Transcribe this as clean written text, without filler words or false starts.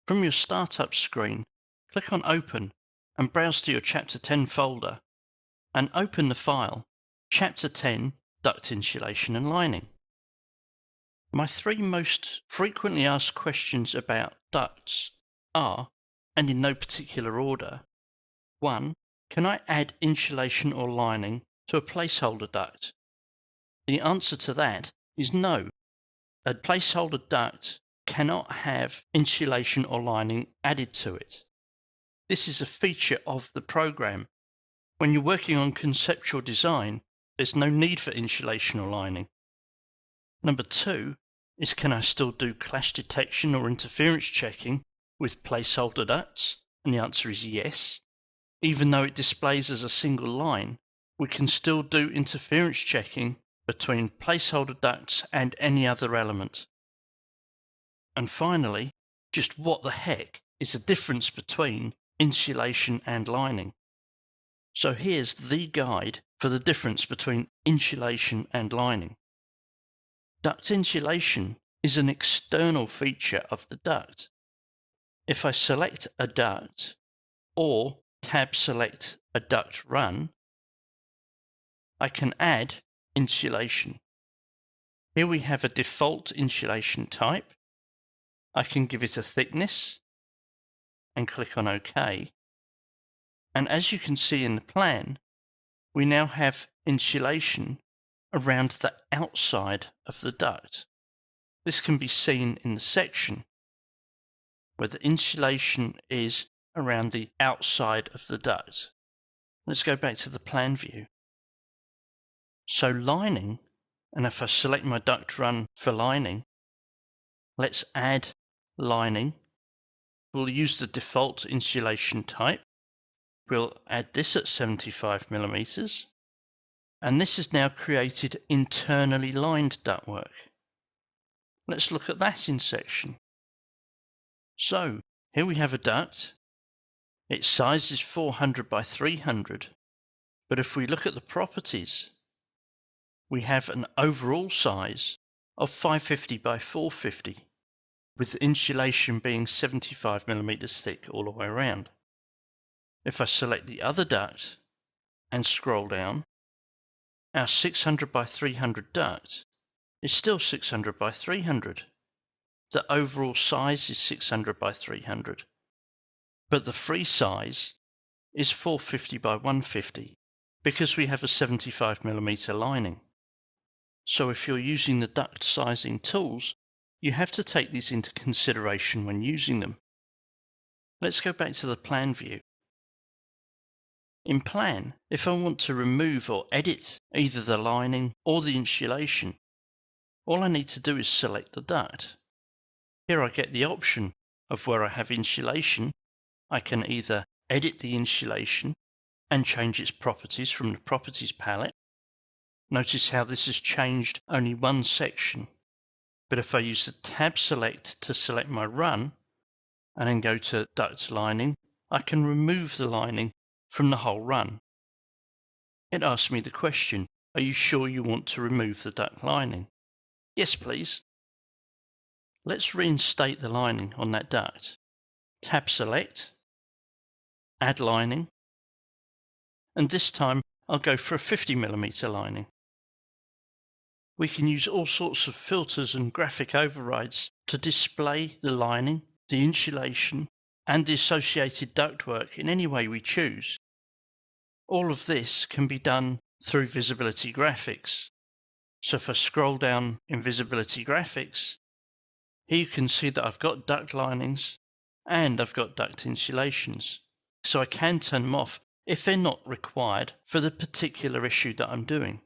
From your startup screen, click on Open and browse to your Chapter 10 folder and open the file Chapter 10 Duct Insulation and Lining. My three most frequently asked questions about ducts are, and in no particular order: 1. Can I add insulation or lining to a placeholder duct? The answer to that is no. A placeholder duct cannot have insulation or lining added to it. This is a feature of the program. When you're working on conceptual design, there's no need for insulation or lining. Number 2 is, can I still do clash detection or interference checking with placeholder ducts? And the answer is yes. Even though it displays as a single line, we can still do interference checking between placeholder ducts and any other element. And finally, just what the heck is the difference between insulation and lining? So here's the guide for the difference between insulation and lining. Duct insulation is an external feature of the duct. If I select a duct or tab select a duct run, I can add insulation. Here we have a default insulation type. I can give it a thickness and click on OK. And as you can see in the plan, we now have insulation around the outside of the duct. This can be seen in the section where the insulation is around the outside of the duct. Let's go back to the plan view. So lining, and if I select my duct run for lining, let's add lining. We'll use the default insulation type. We'll add this at 75 millimeters. And this has now created internally lined ductwork. Let's look at that in section. So here we have a duct. Its size is 400 by 300. But if we look at the properties, we have an overall size of 550 by 450, with insulation being 75 millimeters thick all the way around. If I select the other duct and scroll down, our 600 by 300 duct is still 600 by 300. The overall size is 600 by 300, but the free size is 450 by 150 because we have a 75 millimeter lining. So if you're using the duct sizing tools, you have to take these into consideration when using them. Let's go back to the plan view. In plan, if I want to remove or edit either the lining or the insulation, all I need to do is select the duct. Here I get the option of where I have insulation. I can either edit the insulation and change its properties from the properties palette. Notice how this has changed only one section. But if I use the tab select to select my run and then go to duct lining, I can remove the lining from the whole run. It asks me the question, are you sure you want to remove the duct lining? Yes, please. Let's reinstate the lining on that duct. Tab select, add lining, and this time I'll go for a 50 millimeter lining. We can use all sorts of filters and graphic overrides to display the lining, the insulation, and the associated ductwork in any way we choose. All of this can be done through visibility graphics. So if I scroll down in visibility graphics, here you can see that I've got duct linings and I've got duct insulations. So I can turn them off if they're not required for the particular issue that I'm doing.